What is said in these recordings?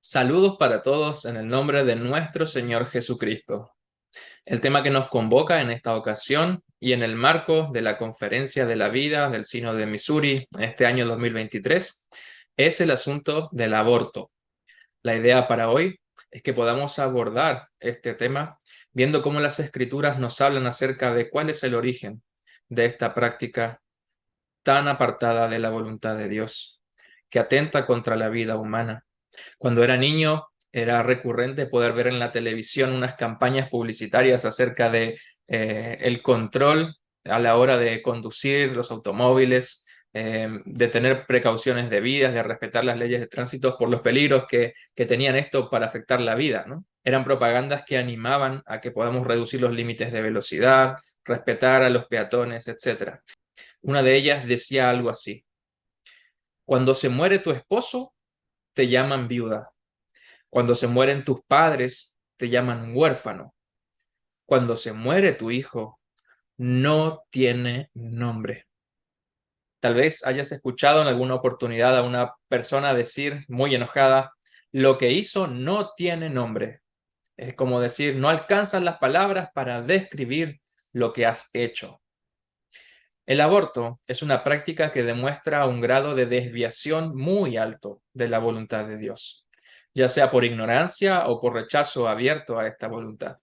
Saludos para todos en el nombre de nuestro Señor Jesucristo. El tema que nos convoca en esta ocasión y en el marco de la Conferencia de la Vida del Sínodo de Missouri en este año 2023 es el asunto del aborto. La idea para hoy es que podamos abordar este tema viendo cómo las Escrituras nos hablan acerca de cuál es el origen de esta práctica tan apartada de la voluntad de Dios, que atenta contra la vida humana. Cuando era niño, era recurrente poder ver en la televisión unas campañas publicitarias acerca de el control a la hora de conducir los automóviles, de tener precauciones debidas, de respetar las leyes de tránsito por los peligros que tenían esto para afectar la vida, ¿no? Eran propagandas que animaban a que podamos reducir los límites de velocidad, respetar a los peatones, etc. Una de ellas decía algo así: cuando se muere tu esposo, te llaman viuda. Cuando se mueren tus padres, te llaman huérfano. Cuando se muere tu hijo, no tiene nombre. Tal vez hayas escuchado en alguna oportunidad a una persona decir muy enojada: lo que hizo no tiene nombre. Es como decir, no alcanzan las palabras para describir lo que has hecho. El aborto es una práctica que demuestra un grado de desviación muy alto de la voluntad de Dios, ya sea por ignorancia o por rechazo abierto a esta voluntad.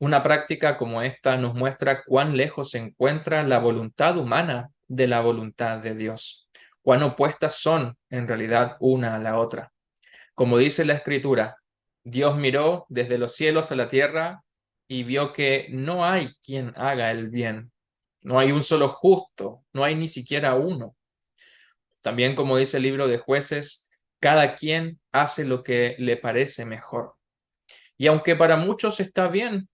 Una práctica como esta nos muestra cuán lejos se encuentra la voluntad humana de la voluntad de Dios, cuán opuestas son en realidad una a la otra. Como dice la Escritura, Dios miró desde los cielos a la tierra y vio que no hay quien haga el bien. No hay un solo justo, no hay ni siquiera uno. También, como dice el libro de Jueces, cada quien hace lo que le parece mejor. Y aunque para muchos está bien,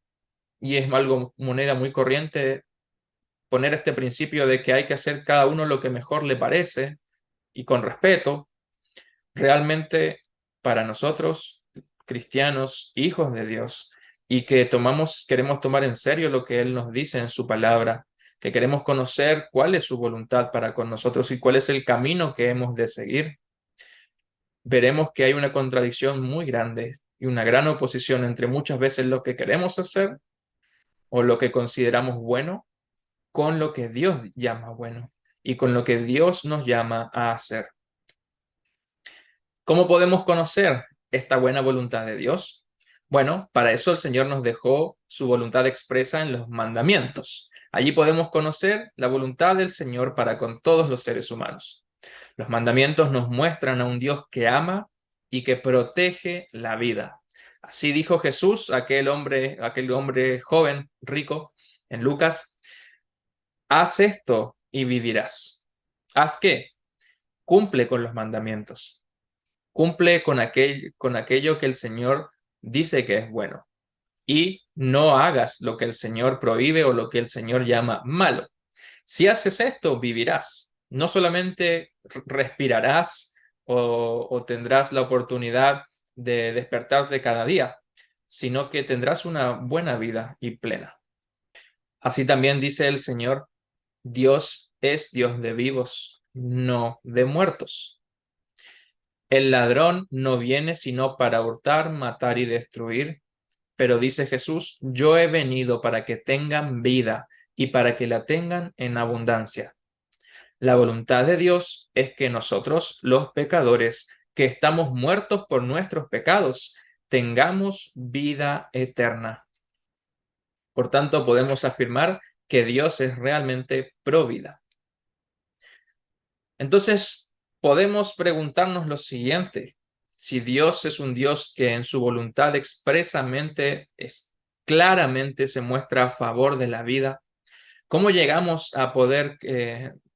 y es algo moneda muy corriente, poner este principio de que hay que hacer cada uno lo que mejor le parece y con respeto, realmente para nosotros, cristianos, hijos de Dios, y que queremos tomar en serio lo que Él nos dice en su palabra, que queremos conocer cuál es su voluntad para con nosotros y cuál es el camino que hemos de seguir, veremos que hay una contradicción muy grande y una gran oposición entre muchas veces lo que queremos hacer o lo que consideramos bueno con lo que Dios llama bueno y con lo que Dios nos llama a hacer. ¿Cómo podemos conocer esta buena voluntad de Dios? Bueno, para eso el Señor nos dejó su voluntad expresa en los mandamientos. Allí podemos conocer la voluntad del Señor para con todos los seres humanos. Los mandamientos nos muestran a un Dios que ama y que protege la vida. Así dijo Jesús, aquel hombre joven, rico, en Lucas: haz esto y vivirás. ¿Haz qué? Cumple con los mandamientos. Cumple con aquello que el Señor dice que es bueno. Y no hagas lo que el Señor prohíbe o lo que el Señor llama malo. Si haces esto, vivirás. No solamente respirarás o tendrás la oportunidad de despertarte cada día, sino que tendrás una buena vida y plena. Así también dice el Señor: Dios es Dios de vivos, no de muertos. El ladrón no viene sino para hurtar, matar y destruir, pero dice Jesús: yo he venido para que tengan vida y para que la tengan en abundancia. La voluntad de Dios es que nosotros, los pecadores, que estamos muertos por nuestros pecados, tengamos vida eterna. Por tanto, podemos afirmar que Dios es realmente pro vida. Entonces, podemos preguntarnos lo siguiente: si Dios es un Dios que en su voluntad expresamente, claramente se muestra a favor de la vida, ¿cómo llegamos a poder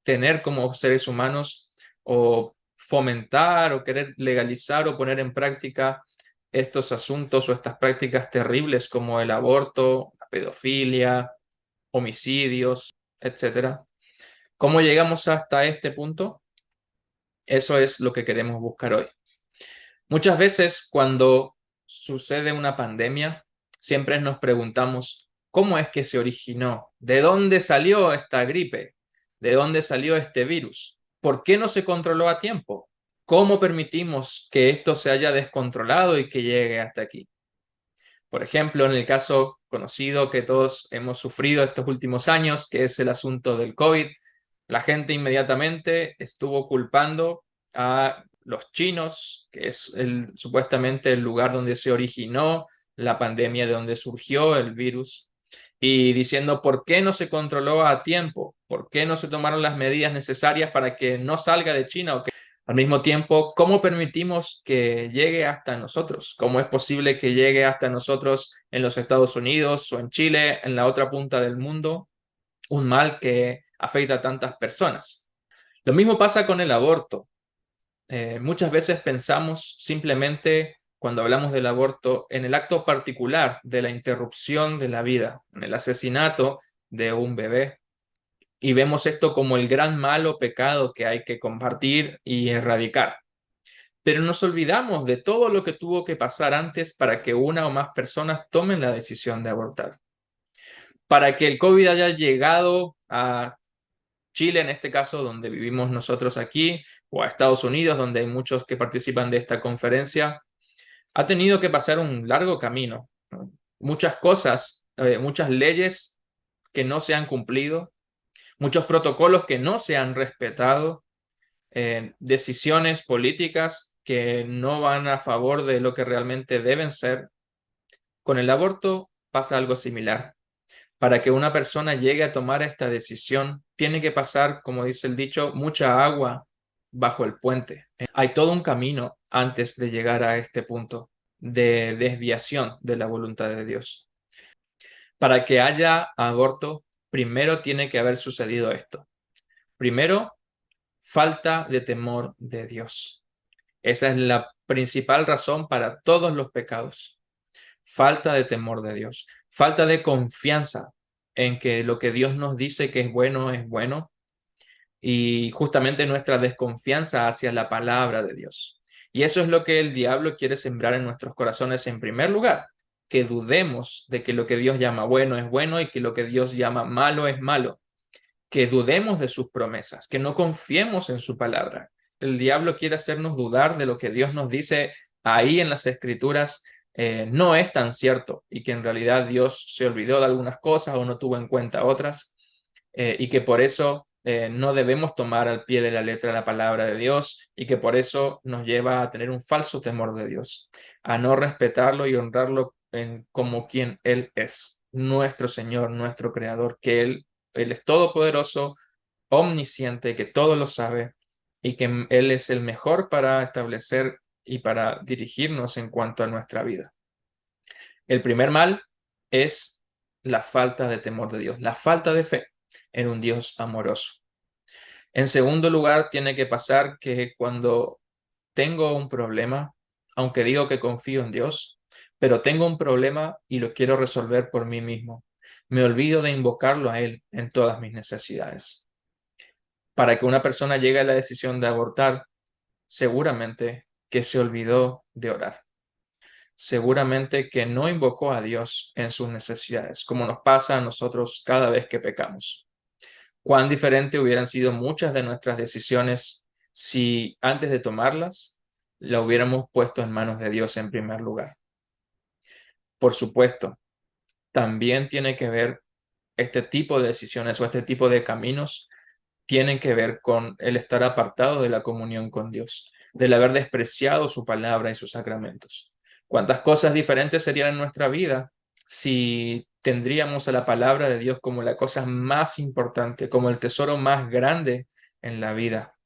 tener como seres humanos o fomentar o querer legalizar o poner en práctica estos asuntos o estas prácticas terribles como el aborto, la pedofilia, homicidios, etcétera? ¿Cómo llegamos hasta este punto? Eso es lo que queremos buscar hoy. Muchas veces cuando sucede una pandemia, siempre nos preguntamos: ¿cómo es que se originó? ¿De dónde salió esta gripe? ¿De dónde salió este virus? ¿Por qué no se controló a tiempo? ¿Cómo permitimos que esto se haya descontrolado y que llegue hasta aquí? Por ejemplo, en el caso conocido que todos hemos sufrido estos últimos años, que es el asunto del COVID, la gente inmediatamente estuvo culpando a los chinos, que es supuestamente el lugar donde se originó la pandemia, de donde surgió el virus, y diciendo por qué no se controló a tiempo, por qué no se tomaron las medidas necesarias para que no salga de China o que al mismo tiempo, ¿cómo permitimos que llegue hasta nosotros? ¿Cómo es posible que llegue hasta nosotros en los Estados Unidos o en Chile, en la otra punta del mundo, un mal que afecta a tantas personas? Lo mismo pasa con el aborto. Muchas veces pensamos simplemente, cuando hablamos del aborto, en el acto particular de la interrupción de la vida, en el asesinato de un bebé, y vemos esto como el gran mal o pecado que hay que combatir y erradicar. Pero nos olvidamos de todo lo que tuvo que pasar antes para que una o más personas tomen la decisión de abortar. Para que el COVID haya llegado a Chile, en este caso, donde vivimos nosotros aquí, o a Estados Unidos, donde hay muchos que participan de esta conferencia, ha tenido que pasar un largo camino, ¿no? Muchas cosas, muchas leyes que no se han cumplido, muchos protocolos que no se han respetado, decisiones políticas que no van a favor de lo que realmente deben ser. Con el aborto pasa algo similar. Para que una persona llegue a tomar esta decisión, tiene que pasar, como dice el dicho, mucha agua bajo el puente. Hay todo un camino antes de llegar a este punto de desviación de la voluntad de Dios. Para que haya aborto, primero tiene que haber sucedido esto. Primero, falta de temor de Dios. Esa es la principal razón para todos los pecados. Falta de temor de Dios, falta de confianza en que lo que Dios nos dice que es bueno, y justamente nuestra desconfianza hacia la palabra de Dios. Y eso es lo que el diablo quiere sembrar en nuestros corazones en primer lugar, que dudemos de que lo que Dios llama bueno es bueno y que lo que Dios llama malo es malo, que dudemos de sus promesas, que no confiemos en su palabra. El diablo quiere hacernos dudar de lo que Dios nos dice ahí en las escrituras, no es tan cierto y que en realidad Dios se olvidó de algunas cosas o no tuvo en cuenta otras, y que por eso no debemos tomar al pie de la letra la palabra de Dios y que por eso nos lleva a tener un falso temor de Dios, a no respetarlo y honrarlo como quien Él es, nuestro Señor, nuestro Creador, que Él es todopoderoso, omnisciente, que todo lo sabe y que Él es el mejor para establecer y para dirigirnos en cuanto a nuestra vida. El primer mal es la falta de temor de Dios, la falta de fe en un Dios amoroso. En segundo lugar, tiene que pasar que cuando tengo un problema, aunque digo que confío en Dios, pero tengo un problema y lo quiero resolver por mí mismo, me olvido de invocarlo a Él en todas mis necesidades. Para que una persona llegue a la decisión de abortar, seguramente que se olvidó de orar. Seguramente que no invocó a Dios en sus necesidades, como nos pasa a nosotros cada vez que pecamos. Cuán diferente hubieran sido muchas de nuestras decisiones si antes de tomarlas la hubiéramos puesto en manos de Dios en primer lugar. Por supuesto, también tiene que ver este tipo de decisiones o este tipo de caminos tienen que ver con el estar apartado de la comunión con Dios, del haber despreciado su palabra y sus sacramentos. ¿Cuántas cosas diferentes serían en nuestra vida si tendríamos a la palabra de Dios como la cosa más importante, como el tesoro más grande en la vida,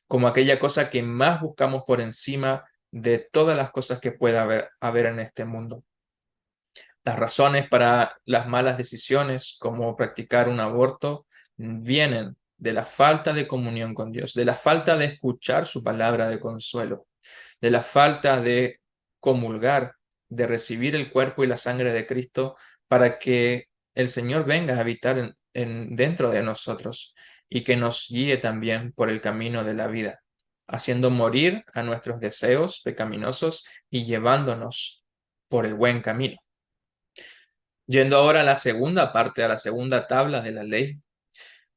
como aquella cosa que más buscamos por encima de todas las cosas que pueda haber en este mundo? Las razones para las malas decisiones, como practicar un aborto, vienen de la falta de comunión con Dios, de la falta de escuchar su palabra de consuelo, de la falta de comulgar, de recibir el cuerpo y la sangre de Cristo para que el Señor venga a habitar dentro de nosotros y que nos guíe también por el camino de la vida, haciendo morir a nuestros deseos pecaminosos y llevándonos por el buen camino. Yendo ahora a la segunda parte, a la segunda tabla de la ley,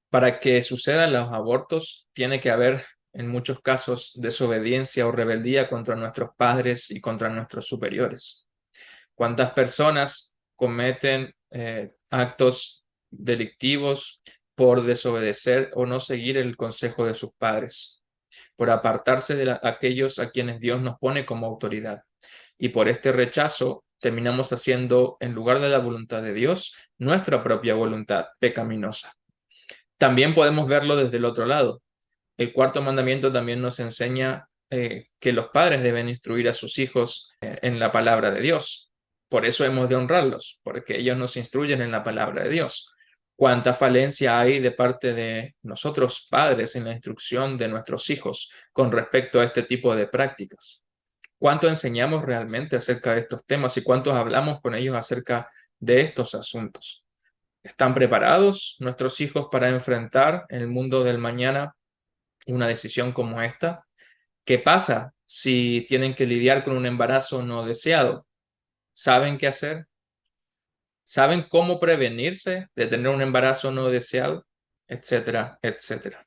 para que sucedan los abortos, tiene que haber en muchos casos, desobediencia o rebeldía contra nuestros padres y contra nuestros superiores. ¿Cuántas personas cometen actos delictivos por desobedecer o no seguir el consejo de sus padres, por apartarse de aquellos a quienes Dios nos pone como autoridad? Y por este rechazo terminamos haciendo, en lugar de la voluntad de Dios, nuestra propia voluntad pecaminosa. También podemos verlo desde el otro lado. El cuarto mandamiento también nos enseña que los padres deben instruir a sus hijos en la palabra de Dios. Por eso hemos de honrarlos, porque ellos nos instruyen en la palabra de Dios. ¿Cuánta falencia hay de parte de nosotros padres en la instrucción de nuestros hijos con respecto a este tipo de prácticas? ¿Cuánto enseñamos realmente acerca de estos temas y cuántos hablamos con ellos acerca de estos asuntos? ¿Están preparados nuestros hijos para enfrentar en el mundo del mañana una decisión como esta? ¿Qué pasa si tienen que lidiar con un embarazo no deseado? ¿Saben qué hacer? ¿Saben cómo prevenirse de tener un embarazo no deseado? Etcétera, etcétera.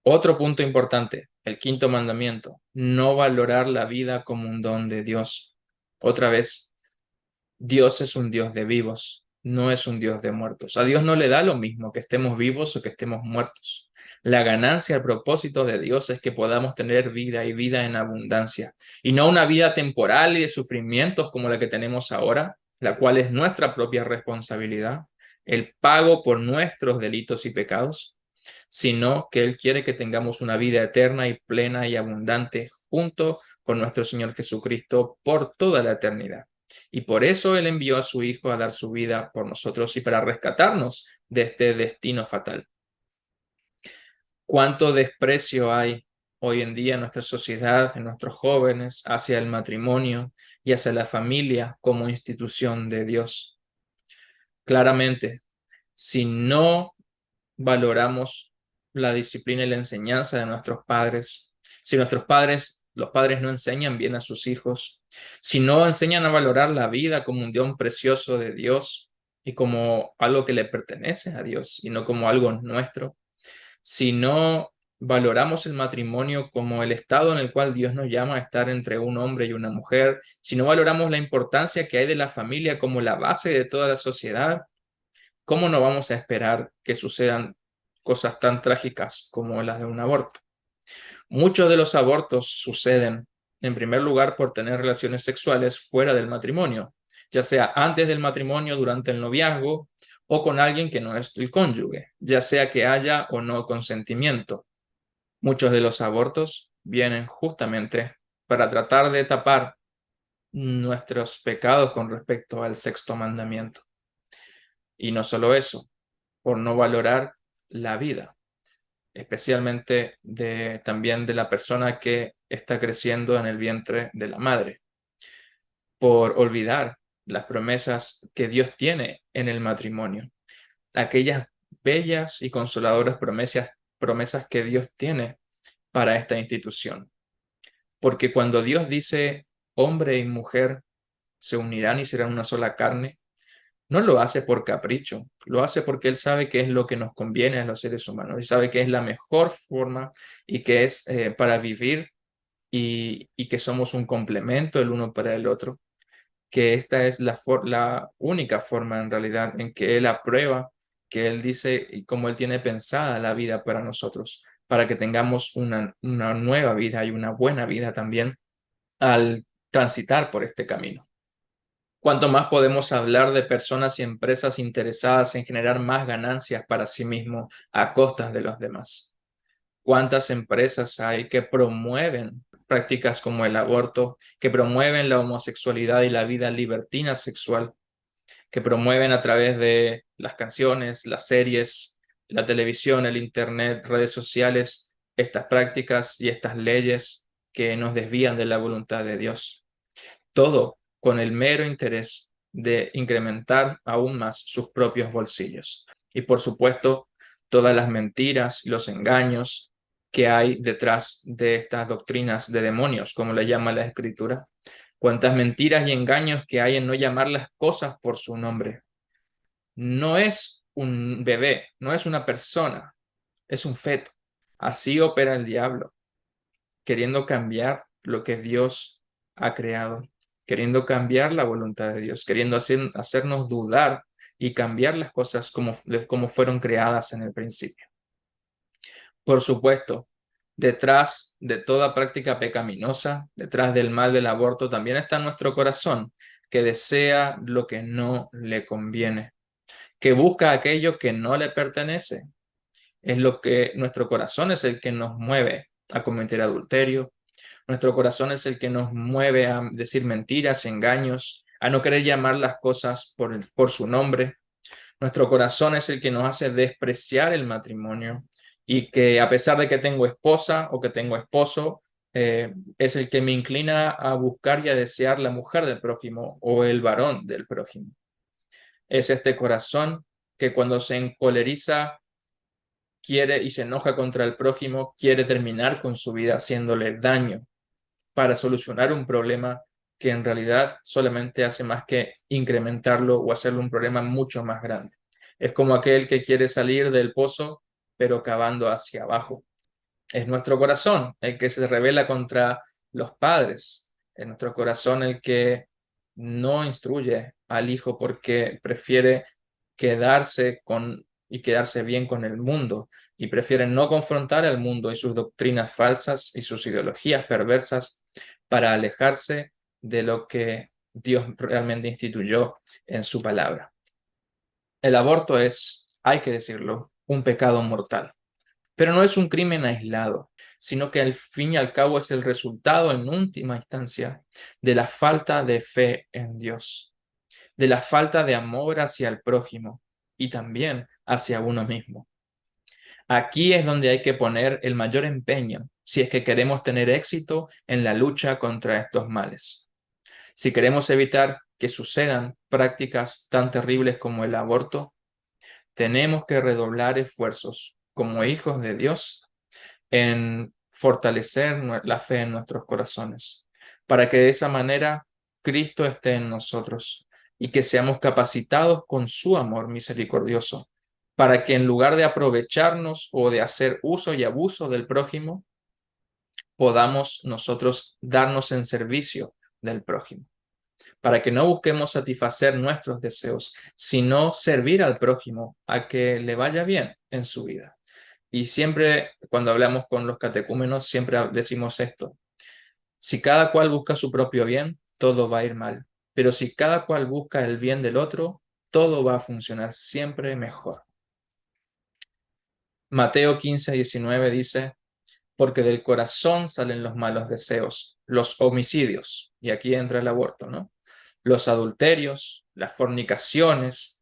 Otro punto importante, el quinto mandamiento, no valorar la vida como un don de Dios. Otra vez, Dios es un Dios de vivos, no es un Dios de muertos. A Dios no le da lo mismo que estemos vivos o que estemos muertos. La ganancia, el propósito de Dios es que podamos tener vida y vida en abundancia, y no una vida temporal y de sufrimientos como la que tenemos ahora, la cual es nuestra propia responsabilidad, el pago por nuestros delitos y pecados, sino que Él quiere que tengamos una vida eterna y plena y abundante junto con nuestro Señor Jesucristo por toda la eternidad. Y por eso Él envió a su Hijo a dar su vida por nosotros y para rescatarnos de este destino fatal. ¿Cuánto desprecio hay hoy en día en nuestra sociedad, en nuestros jóvenes, hacia el matrimonio y hacia la familia como institución de Dios? Claramente, si no valoramos la disciplina y la enseñanza de nuestros padres, si nuestros padres, los padres no enseñan bien a sus hijos, si no enseñan a valorar la vida como un don precioso de Dios y como algo que le pertenece a Dios y no como algo nuestro, si no valoramos el matrimonio como el estado en el cual Dios nos llama a estar entre un hombre y una mujer, si no valoramos la importancia que hay de la familia como la base de toda la sociedad, ¿cómo no vamos a esperar que sucedan cosas tan trágicas como las de un aborto? Muchos de los abortos suceden, en primer lugar, por tener relaciones sexuales fuera del matrimonio, ya sea antes del matrimonio, durante el noviazgo o con alguien que no es el cónyuge, ya sea que haya o no consentimiento. Muchos de los abortos vienen justamente para tratar de tapar nuestros pecados con respecto al sexto mandamiento. Y no solo eso, por no valorar la vida, especialmente también de la persona que está creciendo en el vientre de la madre, por olvidar las promesas que Dios tiene en el matrimonio, aquellas bellas y consoladoras promesas que Dios tiene para esta institución. Porque cuando Dios dice hombre y mujer se unirán y serán una sola carne, no lo hace por capricho, lo hace porque Él sabe qué es lo que nos conviene a los seres humanos y sabe que es la mejor forma y que es para vivir y que somos un complemento el uno para el otro, que esta es la única forma en realidad en que Él aprueba, que Él dice y cómo Él tiene pensada la vida para nosotros, para que tengamos una nueva vida y una buena vida también al transitar por este camino. ¿Cuánto más podemos hablar de personas y empresas interesadas en generar más ganancias para sí mismos a costas de los demás? ¿Cuántas empresas hay que promueven prácticas como el aborto, que promueven la homosexualidad y la vida libertina sexual, que promueven a través de las canciones, las series, la televisión, el internet, redes sociales, estas prácticas y estas leyes que nos desvían de la voluntad de Dios? Todo con el mero interés de incrementar aún más sus propios bolsillos. Y por supuesto, todas las mentiras y los engaños que hay detrás de estas doctrinas de demonios, como le llama la Escritura. Cuántas mentiras y engaños que hay en no llamar las cosas por su nombre. No es un bebé, no es una persona, es un feto. Así opera el diablo. queriendo cambiar lo que Dios ha creado, queriendo cambiar la voluntad de Dios, queriendo hacernos dudar y cambiar las cosas como fueron creadas en el principio. Por supuesto, detrás de toda práctica pecaminosa, detrás del mal del aborto, también está nuestro corazón, que desea lo que no le conviene, que busca aquello que no le pertenece. Es lo que nuestro corazón es el que nos mueve a cometer adulterio. Nuestro corazón es el que nos mueve a decir mentiras, engaños, a no querer llamar las cosas por su nombre. Nuestro corazón es el que nos hace despreciar el matrimonio y que a pesar de que tengo esposa o que tengo esposo, es el que me inclina a buscar y a desear la mujer del prójimo o el varón del prójimo. Es este corazón que cuando se encoleriza quiere y se enoja contra el prójimo, quiere terminar con su vida haciéndole daño para solucionar un problema que en realidad solamente hace más que incrementarlo o hacerlo un problema mucho más grande. Es como aquel que quiere salir del pozo, pero cavando hacia abajo. Es nuestro corazón el que se rebela contra los padres. Es nuestro corazón el que no instruye al hijo porque prefiere quedarse con y quedarse bien con el mundo y prefiere no confrontar al mundo y sus doctrinas falsas y sus ideologías perversas para alejarse de lo que Dios realmente instituyó en su palabra. El aborto es, hay que decirlo, un pecado mortal. Pero no es un crimen aislado, sino que al fin y al cabo es el resultado en última instancia de la falta de fe en Dios, de la falta de amor hacia el prójimo y también hacia uno mismo. Aquí es donde hay que poner el mayor empeño si es que queremos tener éxito en la lucha contra estos males. Si queremos evitar que sucedan prácticas tan terribles como el aborto, tenemos que redoblar esfuerzos como hijos de Dios en fortalecer la fe en nuestros corazones, para que de esa manera Cristo esté en nosotros y que seamos capacitados con su amor misericordioso, para que en lugar de aprovecharnos o de hacer uso y abuso del prójimo, podamos nosotros darnos en servicio del prójimo, para que no busquemos satisfacer nuestros deseos, sino servir al prójimo a que le vaya bien en su vida. Y siempre, cuando hablamos con los catecúmenos, siempre decimos esto. Si cada cual busca su propio bien, todo va a ir mal. Pero si cada cual busca el bien del otro, todo va a funcionar siempre mejor. Mateo 15:19 dice, porque del corazón salen los malos deseos, los homicidios, y aquí entra el aborto, ¿no? Los adulterios, las fornicaciones,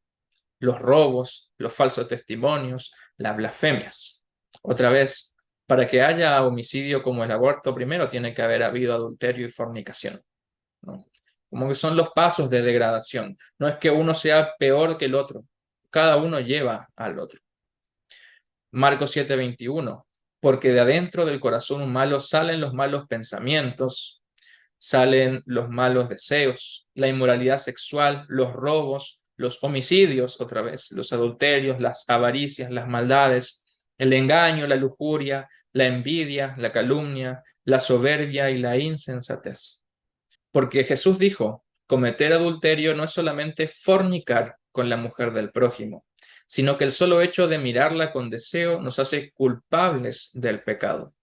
los robos, los falsos testimonios, las blasfemias. Otra vez, para que haya homicidio como el aborto, primero tiene que haber habido adulterio y fornicación, ¿no? Como que son los pasos de degradación. No es que uno sea peor que el otro, cada uno lleva al otro. Marcos 7:21, porque de adentro del corazón humano salen los malos pensamientos, salen los malos deseos, la inmoralidad sexual, los robos, los homicidios, otra vez, los adulterios, las avaricias, las maldades, el engaño, la lujuria, la envidia, la calumnia, la soberbia y la insensatez. Porque Jesús dijo, cometer adulterio no es solamente fornicar con la mujer del prójimo, sino que el solo hecho de mirarla con deseo nos hace culpables del pecado.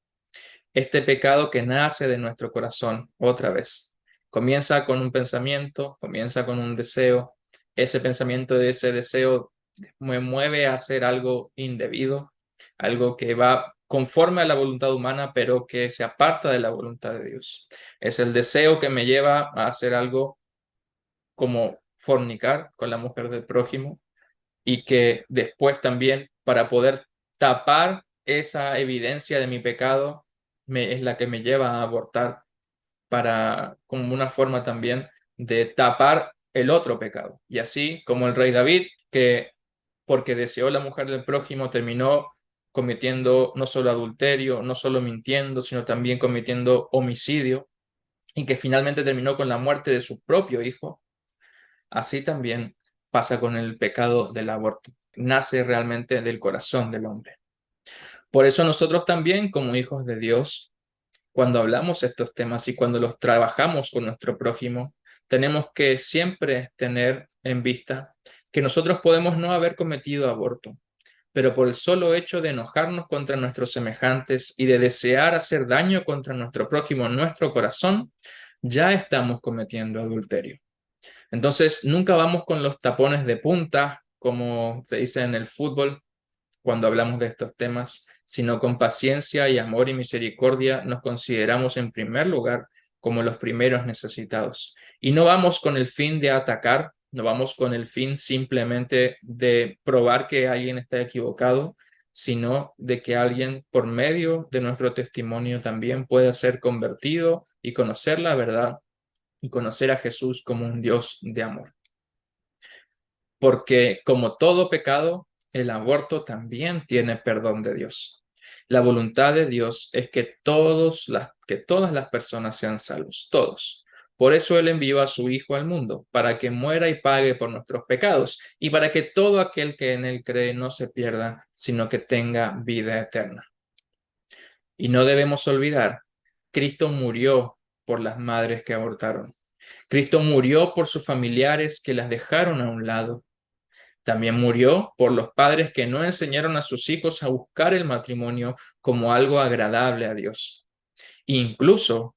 Este pecado que nace de nuestro corazón, otra vez, comienza con un pensamiento, comienza con un deseo. Ese pensamiento de ese deseo me mueve a hacer algo indebido, algo que va conforme a la voluntad humana, pero que se aparta de la voluntad de Dios. Es el deseo que me lleva a hacer algo como fornicar con la mujer del prójimo y que después también para poder tapar esa evidencia de mi pecado es la que me lleva a abortar para como una forma también de tapar el otro pecado. Y así como el rey David, que porque deseó la mujer del prójimo, terminó cometiendo no solo adulterio, no solo mintiendo, sino también cometiendo homicidio, y que finalmente terminó con la muerte de su propio hijo. Así también pasa con el pecado del aborto. Nace realmente del corazón del hombre. Por eso nosotros también, como hijos de Dios, Cuando hablamos estos temas y cuando los trabajamos con nuestro prójimo, tenemos que siempre tener en vista que nosotros podemos no haber cometido aborto, pero por el solo hecho de enojarnos contra nuestros semejantes y de desear hacer daño contra nuestro prójimo en nuestro corazón, ya estamos cometiendo adulterio. Entonces, nunca vamos con los tapones de punta, como se dice en el fútbol, cuando hablamos de estos temas, sino con paciencia y amor y misericordia nos consideramos en primer lugar como los primeros necesitados. Y no vamos con el fin de atacar, no vamos con el fin simplemente de probar que alguien está equivocado, sino de que alguien por medio de nuestro testimonio también pueda ser convertido y conocer la verdad y conocer a Jesús como un Dios de amor. Porque como todo pecado, el aborto también tiene perdón de Dios. La voluntad de Dios es que todas las personas sean salvos, todos. Por eso Él envió a su Hijo al mundo, para que muera y pague por nuestros pecados, y para que todo aquel que en Él cree no se pierda, sino que tenga vida eterna. Y no debemos olvidar, Cristo murió por las madres que abortaron. Cristo murió por sus familiares que las dejaron a un lado. También murió por los padres que no enseñaron a sus hijos a buscar el matrimonio como algo agradable a Dios. Incluso,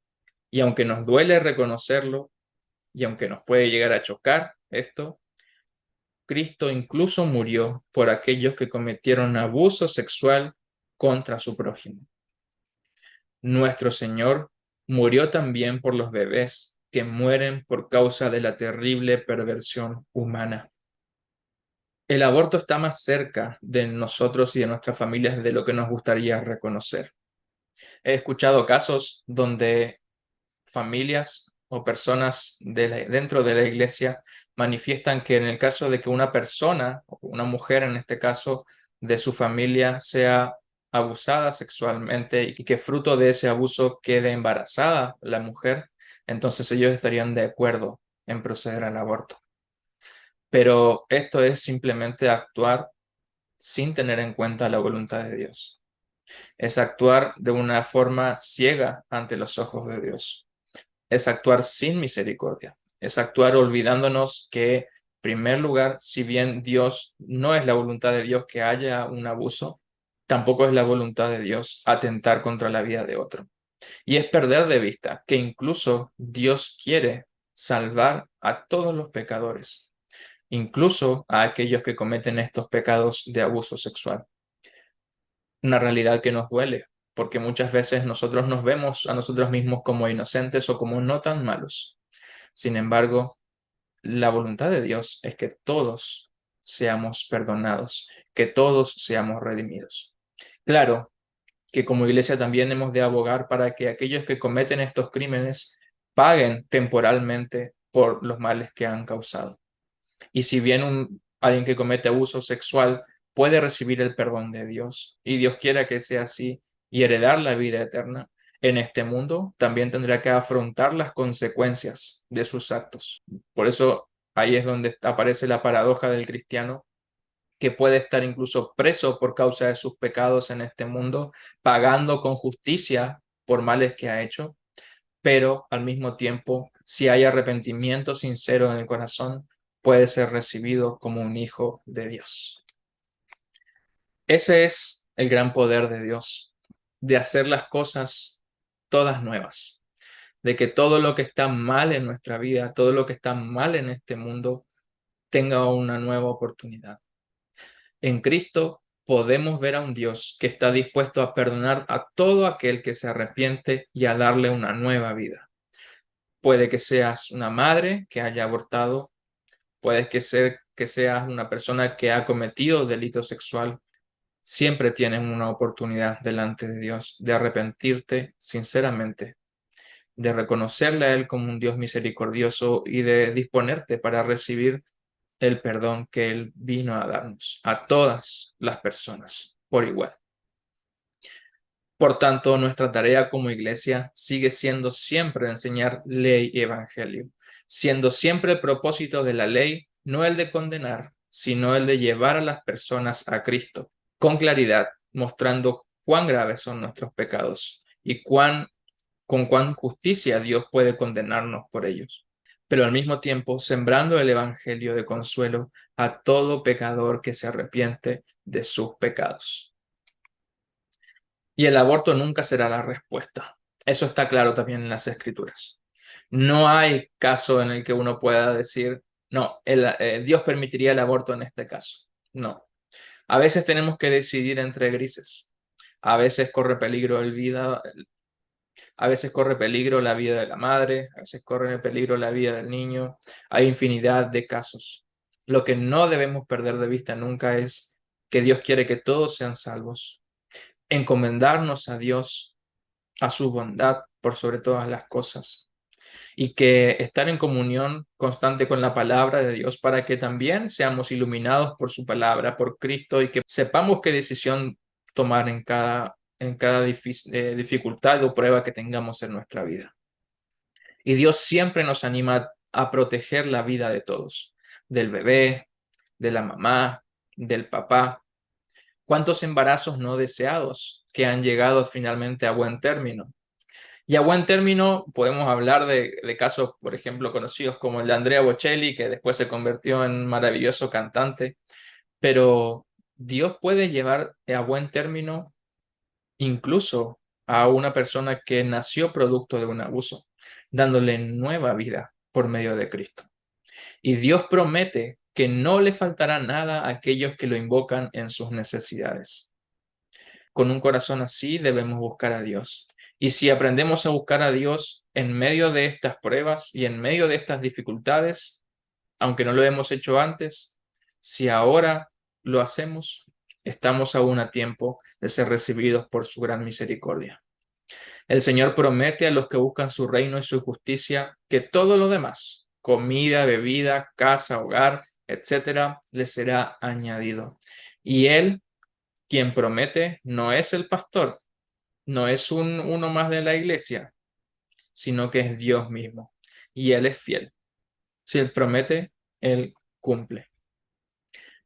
y aunque nos duele reconocerlo, y aunque nos puede llegar a chocar esto, Cristo incluso murió por aquellos que cometieron abuso sexual contra su prójimo. Nuestro Señor murió también por los bebés que mueren por causa de la terrible perversión humana. El aborto está más cerca de nosotros y de nuestras familias de lo que nos gustaría reconocer. He escuchado casos donde familias o personas dentro de la iglesia manifiestan que en el caso de que una persona, o una mujer en este caso, de su familia sea abusada sexualmente y que fruto de ese abuso quede embarazada la mujer, entonces ellos estarían de acuerdo en proceder al aborto. Pero esto es simplemente actuar sin tener en cuenta la voluntad de Dios. Es actuar de una forma ciega ante los ojos de Dios. Es actuar sin misericordia. Es actuar olvidándonos que, en primer lugar, si bien Dios no es la voluntad de Dios que haya un abuso, tampoco es la voluntad de Dios atentar contra la vida de otro. Y es perder de vista que incluso Dios quiere salvar a todos los pecadores, incluso a aquellos que cometen estos pecados de abuso sexual. Una realidad que nos duele, porque muchas veces nosotros nos vemos a nosotros mismos como inocentes o como no tan malos. Sin embargo, la voluntad de Dios es que todos seamos perdonados, que todos seamos redimidos. Claro que como iglesia también hemos de abogar para que aquellos que cometen estos crímenes paguen temporalmente por los males que han causado. Y si bien alguien que comete abuso sexual puede recibir el perdón de Dios, y Dios quiera que sea así, y heredar la vida eterna, en este mundo también tendrá que afrontar las consecuencias de sus actos. Por eso ahí es donde aparece la paradoja del cristiano, que puede estar incluso preso por causa de sus pecados en este mundo, pagando con justicia por males que ha hecho, pero al mismo tiempo, si hay arrepentimiento sincero en el corazón, puede ser recibido como un hijo de Dios. Ese es el gran poder de Dios, de hacer las cosas todas nuevas, de que todo lo que está mal en nuestra vida, todo lo que está mal en este mundo, tenga una nueva oportunidad. En Cristo podemos ver a un Dios que está dispuesto a perdonar a todo aquel que se arrepiente y a darle una nueva vida. Puede que seas una madre que haya abortado, puede que seas una persona que ha cometido delito sexual. Siempre tienes una oportunidad delante de Dios de arrepentirte sinceramente, de reconocerle a Él como un Dios misericordioso y de disponerte para recibir el perdón que Él vino a darnos a todas las personas por igual. Por tanto, nuestra tarea como iglesia sigue siendo siempre enseñar ley y evangelio, siendo siempre el propósito de la ley no el de condenar, sino el de llevar a las personas a Cristo, con claridad, mostrando cuán graves son nuestros pecados y cuán con cuán justicia Dios puede condenarnos por ellos, pero al mismo tiempo sembrando el evangelio de consuelo a todo pecador que se arrepiente de sus pecados. Y el aborto nunca será la respuesta. Eso está claro también en las Escrituras. No hay caso en el que uno pueda decir, no, Dios permitiría el aborto en este caso. No. A veces tenemos que decidir entre grises. A veces corre peligro el vida, a veces corre peligro la vida de la madre, a veces corre peligro la vida del niño. Hay infinidad de casos. Lo que no debemos perder de vista nunca es que Dios quiere que todos sean salvos. Encomendarnos a Dios, a su bondad por sobre todas las cosas, y que estar en comunión constante con la palabra de Dios para que también seamos iluminados por su palabra, por Cristo, y que sepamos qué decisión tomar en cada dificultad o prueba que tengamos en nuestra vida. Y Dios siempre nos anima a proteger la vida de todos, del bebé, de la mamá, del papá. ¿Cuántos embarazos no deseados que han llegado finalmente a buen término? Y a buen término podemos hablar de casos, por ejemplo, conocidos como el de Andrea Bocelli, que después se convirtió en un maravilloso cantante, pero Dios puede llevar a buen término incluso a una persona que nació producto de un abuso, dándole nueva vida por medio de Cristo. Y Dios promete que no le faltará nada a aquellos que lo invocan en sus necesidades. Con un corazón así debemos buscar a Dios. Y si aprendemos a buscar a Dios en medio de estas pruebas y en medio de estas dificultades, aunque no lo hemos hecho antes, si ahora lo hacemos, estamos aún a tiempo de ser recibidos por su gran misericordia. El Señor promete a los que buscan su reino y su justicia que todo lo demás, comida, bebida, casa, hogar, etcétera, les será añadido. Y Él, quien promete, no es el pastor, no es uno más de la iglesia, sino que es Dios mismo. Y Él es fiel. Si Él promete, Él cumple.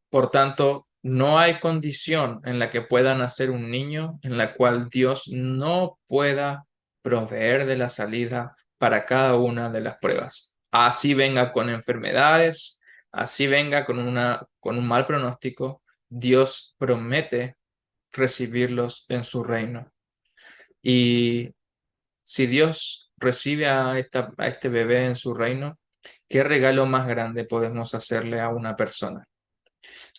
Por tanto, no hay condición en la que pueda nacer un niño en la cual Dios no pueda proveer de la salida para cada una de las pruebas. Así venga con enfermedades, así venga con un mal pronóstico, Dios promete recibirlos en su reino. Y si Dios recibe a este bebé en su reino, ¿qué regalo más grande podemos hacerle a una persona?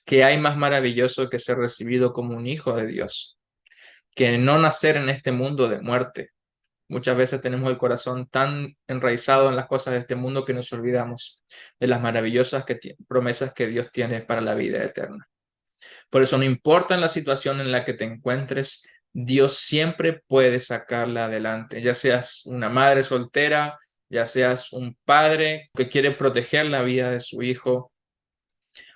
¿Qué hay más maravilloso que ser recibido como un hijo de Dios? Que no nacer en este mundo de muerte. Muchas veces tenemos el corazón tan enraizado en las cosas de este mundo que nos olvidamos de las maravillosas promesas que Dios tiene para la vida eterna. Por eso no importa en la situación en la que te encuentres, Dios siempre puede sacarla adelante, ya seas una madre soltera, ya seas un padre que quiere proteger la vida de su hijo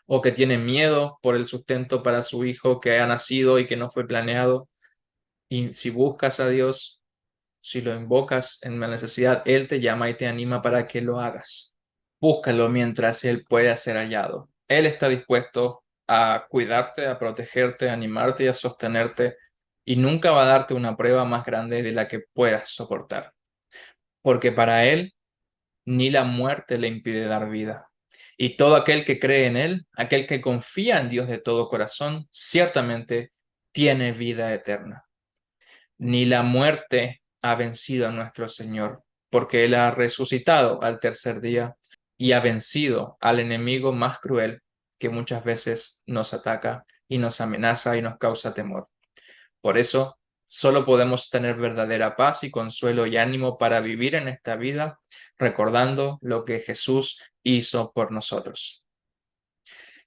o que tiene miedo por el sustento para su hijo que ha nacido y que no fue planeado. Y si buscas a Dios, si lo invocas en la necesidad, Él te llama y te anima para que lo hagas. Búscalo mientras Él pueda ser hallado. Él está dispuesto a cuidarte, a protegerte, a animarte y a sostenerte, y nunca va a darte una prueba más grande de la que puedas soportar, porque para Él ni la muerte le impide dar vida. Y todo aquel que cree en Él, aquel que confía en Dios de todo corazón, ciertamente tiene vida eterna. Ni la muerte ha vencido a nuestro Señor, porque Él ha resucitado al tercer día y ha vencido al enemigo más cruel que muchas veces nos ataca y nos amenaza y nos causa temor. Por eso, solo podemos tener verdadera paz y consuelo y ánimo para vivir en esta vida, recordando lo que Jesús hizo por nosotros.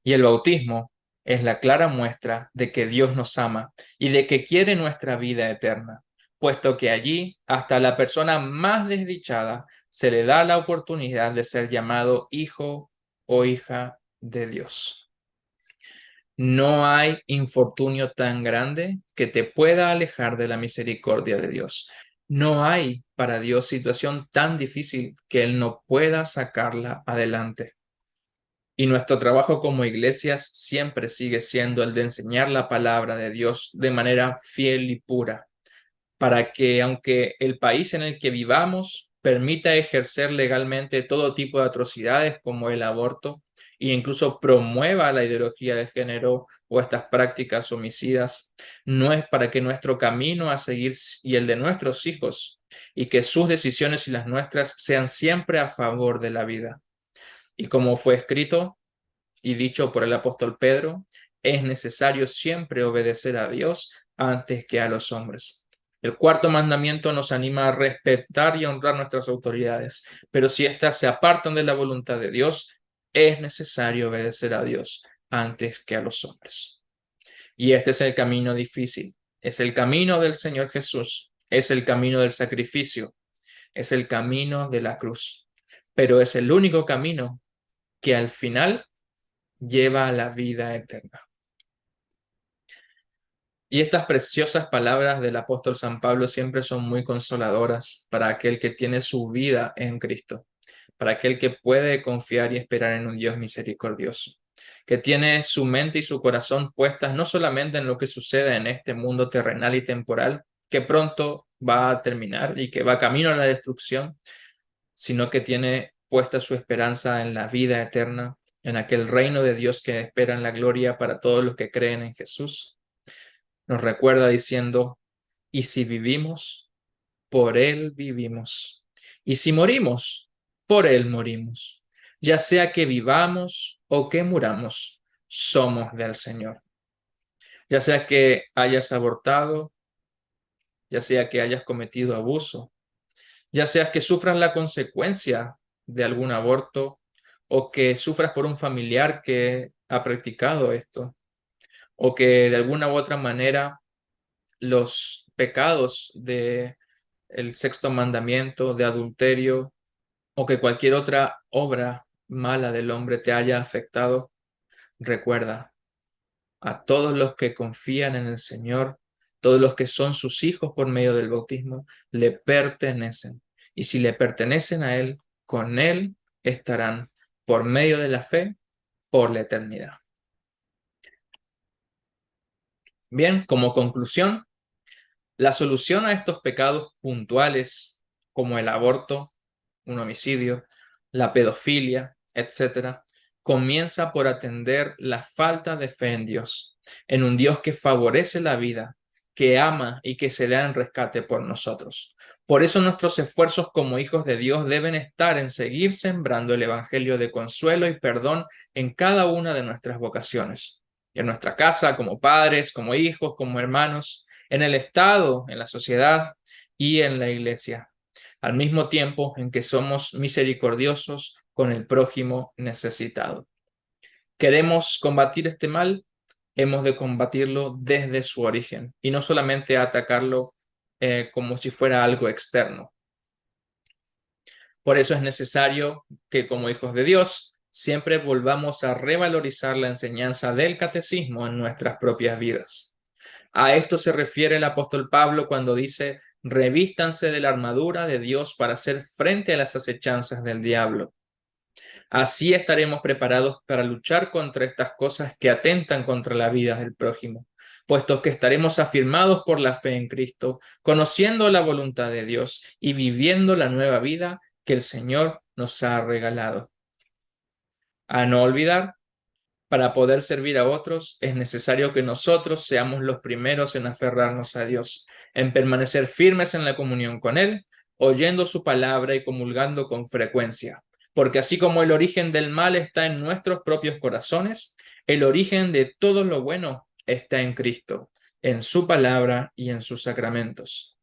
Y el bautismo es la clara muestra de que Dios nos ama y de que quiere nuestra vida eterna, puesto que allí hasta la persona más desdichada se le da la oportunidad de ser llamado hijo o hija de Dios. No hay infortunio tan grande que te pueda alejar de la misericordia de Dios. No hay para Dios situación tan difícil que Él no pueda sacarla adelante. Y nuestro trabajo como iglesias siempre sigue siendo el de enseñar la palabra de Dios de manera fiel y pura, para que aunque el país en el que vivamos permita ejercer legalmente todo tipo de atrocidades como el aborto e incluso promueva la ideología de género o estas prácticas homicidas, no es para que nuestro camino a seguir y el de nuestros hijos y que sus decisiones y las nuestras sean siempre a favor de la vida. Y como fue escrito y dicho por el apóstol Pedro, es necesario siempre obedecer a Dios antes que a los hombres. El cuarto mandamiento nos anima a respetar y honrar nuestras autoridades, pero si éstas se apartan de la voluntad de Dios, es necesario obedecer a Dios antes que a los hombres. Y este es el camino difícil, es el camino del Señor Jesús, es el camino del sacrificio, es el camino de la cruz, pero es el único camino que al final lleva a la vida eterna. Y estas preciosas palabras del apóstol San Pablo siempre son muy consoladoras para aquel que tiene su vida en Cristo, para aquel que puede confiar y esperar en un Dios misericordioso, que tiene su mente y su corazón puestas no solamente en lo que sucede en este mundo terrenal y temporal, que pronto va a terminar y que va camino a la destrucción, sino que tiene puesta su esperanza en la vida eterna, en aquel reino de Dios que espera en la gloria para todos los que creen en Jesús. Nos recuerda diciendo, y si vivimos, por Él vivimos. Y si morimos, por Él morimos. Ya sea que vivamos o que muramos, somos del Señor. Ya sea que hayas abortado, ya sea que hayas cometido abuso, ya sea que sufras la consecuencia de algún aborto o que sufras por un familiar que ha practicado esto, o que de alguna u otra manera los pecados de el sexto mandamiento, de adulterio, o que cualquier otra obra mala del hombre te haya afectado, recuerda, a todos los que confían en el Señor, todos los que son sus hijos por medio del bautismo, le pertenecen. Y si le pertenecen a Él, con Él estarán por medio de la fe por la eternidad. Bien, como conclusión, la solución a estos pecados puntuales como el aborto, un homicidio, la pedofilia, etcétera, comienza por atender la falta de fe en Dios, en un Dios que favorece la vida, que ama y que se da en rescate por nosotros. Por eso nuestros esfuerzos como hijos de Dios deben estar en seguir sembrando el evangelio de consuelo y perdón en cada una de nuestras vocaciones, en nuestra casa, como padres, como hijos, como hermanos, en el Estado, en la sociedad y en la iglesia, al mismo tiempo en que somos misericordiosos con el prójimo necesitado. ¿Queremos combatir este mal? Hemos de combatirlo desde su origen y no solamente atacarlo como si fuera algo externo. Por eso es necesario que como hijos de Dios siempre volvamos a revalorizar la enseñanza del catecismo en nuestras propias vidas. A esto se refiere el apóstol Pablo cuando dice, revístanse de la armadura de Dios para hacer frente a las acechanzas del diablo. Así estaremos preparados para luchar contra estas cosas que atentan contra la vida del prójimo, puesto que estaremos afirmados por la fe en Cristo, conociendo la voluntad de Dios y viviendo la nueva vida que el Señor nos ha regalado. A no olvidar, para poder servir a otros es necesario que nosotros seamos los primeros en aferrarnos a Dios, en permanecer firmes en la comunión con Él, oyendo su palabra y comulgando con frecuencia. Porque así como el origen del mal está en nuestros propios corazones, el origen de todo lo bueno está en Cristo, en su palabra y en sus sacramentos.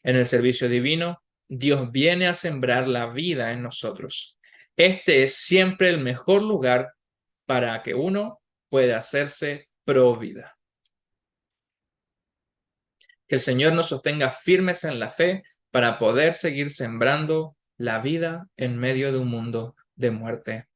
En el servicio divino, Dios viene a sembrar la vida en nosotros. Este es siempre el mejor lugar para que uno pueda hacerse pro vida. Que el Señor nos sostenga firmes en la fe para poder seguir sembrando la vida en medio de un mundo de muerte.